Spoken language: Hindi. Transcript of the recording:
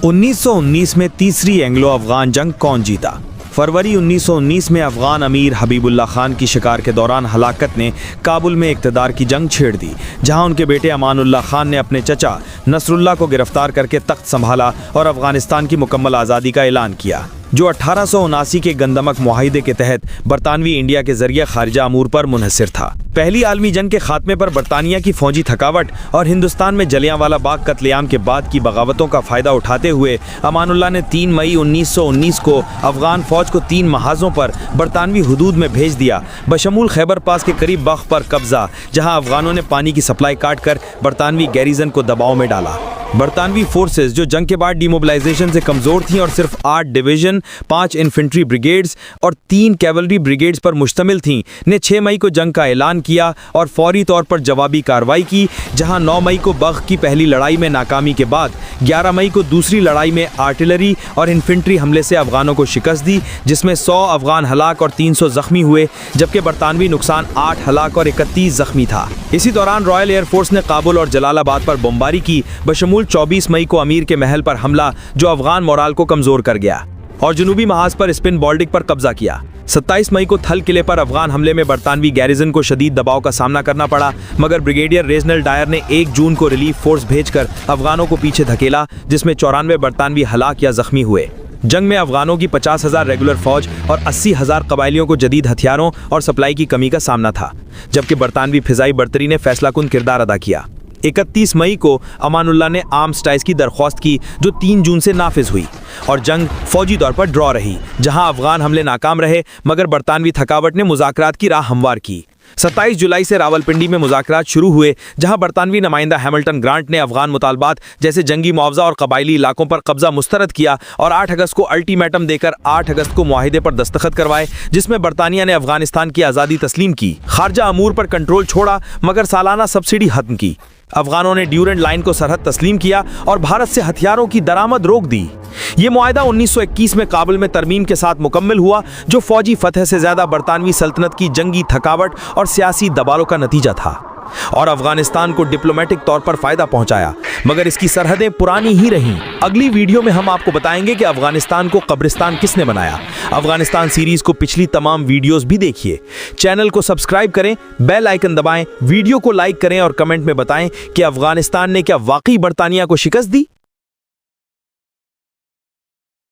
1919 में तीसरी एंग्लो अफगान जंग कौन जीता? फरवरी 1919 में अफगान अमीर हबीबुल्लाह खान की शिकार के दौरान हलाकत ने काबुल में इक़्तिदार की जंग छेड़ दी, जहां उनके बेटे अमानुल्लाह खान ने अपने चचा नसरुल्लाह को गिरफ्तार करके तख्त संभाला और अफगानिस्तान की मुकम्मल आज़ादी का ऐलान किया, जो 1879 के गंदमक मुआहिदे के तहत बरतानवी इंडिया के जरिए खारिजा अमूर पर मुनहसर था। पहली आलमी जंग के खात्मे पर बरतानिया की फौजी थकावट और हिंदुस्तान में जलियांवाला बाग कत्लेआम के बाद की बगावतों का फायदा उठाते हुए अमानुल्लाह ने 3 मई 1919 को अफगान फौज को 3 महाजों पर बरतानवी हुदूद में भेज दिया, बशमूल खैबर पास के करीब बख्त पर कब्जा, जहां अफगानों ने पानी की सप्लाई काट कर बरतानवी गैरिजन को दबाव में डाला। बरतानवी फोर्सेस जो जंग के बाद डिमोबिलाइजेशन से कमज़ोर थीं और सिर्फ 8 डिवीज़न, 5 इन्फेंट्री ब्रिगेड्स और 3 कैवलरी ब्रिगेड्स पर मुश्तमिल थीं, ने 6 मई को जंग का ऐलान किया और फौरी तौर पर जवाबी कार्रवाई की, जहां 9 मई को बख्त की पहली लड़ाई में नाकामी के बाद 11 मई को दूसरी लड़ाई में आर्टिलरी और इन्फेंट्री हमले से अफगानों को शिकस्त दी, जिसमें 100 अफगान हलाक और 300 जख्मी हुए, जबकि बरतानवी नुकसान 8 हलाक और 31 जख्मी था। इसी दौरान रॉयल एयरफोर्स ने काबुल और जलालाबाद पर बमबारी की, बशमूल 24 मई को अमीर के महल पर हमला, जो अफगान मोराल को कमजोर कर गया, और जनूबी महाज पर स्पिन बॉल्टिक पर कब्जा किया। 27 मई को थल किले पर अफगान हमले में बरतानवी गैरिजन को शदीद दबाव का सामना करना पड़ा, मगर ब्रिगेडियर रेजनल डायर ने 1 जून को रिलीफ फोर्स भेजकर अफगानों को पीछे धकेला, जिसमें 94 बरतानवी हलाक या जख्मी हुए। जंग में अफगानों की 50,000 रेगुलर फौज और 80,000 कबायलियों को जदीद हथियारों और सप्लाई की कमी का सामना था, जबकि बरतानवी फिजाई बर्तरी ने फैसलाकुन किरदार अदा किया। 31 मई को अमानुल्लाह ने आर्म्स टाइज की दरख्वास्त की, जो 3 जून से नाफिज हुई, और जंग फौजी तौर पर ड्रॉ रही, जहां अफगान हमले नाकाम रहे, मगर बरतानवी थकावट ने मुज़ाकरात की राह हमवार की। 27 जुलाई से रावलपिंडी में मुज़ाकरात शुरू हुए, जहां बरतानवी नुमाइंदा हैमिल्टन ग्रांट ने अफगान मुतालबात जैसे जंगी मुआवजा और कबायली इलाकों पर कब्जा मुस्तरद किया और 8 अगस्त को अल्टीमेटम देकर 8 अगस्त को मुआहिदे पर दस्तखत करवाए, जिसमें बरतानिया ने अफगानिस्तान की आज़ादी तस्लीम की, खारजा अमूर पर कंट्रोल छोड़ा, मगर सालाना सब्सिडी खत्म की। अफगानों ने ड्यूरेंट लाइन को सरहद तस्लीम किया और भारत से हथियारों की दरामद रोक दी। ये मुआहिदा 1921 में काबुल में तरमीम के साथ मुकम्मल हुआ, जो फौजी फतह से ज्यादा बरतानवी सल्तनत की जंगी थकावट और सियासी दबाव का नतीजा था, और अफगानिस्तान को डिप्लोमेटिक तौर पर फायदा पहुंचाया, मगर इसकी सरहदें पुरानी ही रहीं। अगली वीडियो में हम आपको बताएंगे कि अफगानिस्तान को कब्रिस्तान किसने बनाया। अफगानिस्तान सीरीज को पिछली तमाम वीडियोस भी देखिए। चैनल को सब्सक्राइब करें, बेल आइकन दबाएं, वीडियो को लाइक करें और कमेंट में बताएं कि अफगानिस्तान ने क्या वाकई बरतानिया को शिकस्त दी।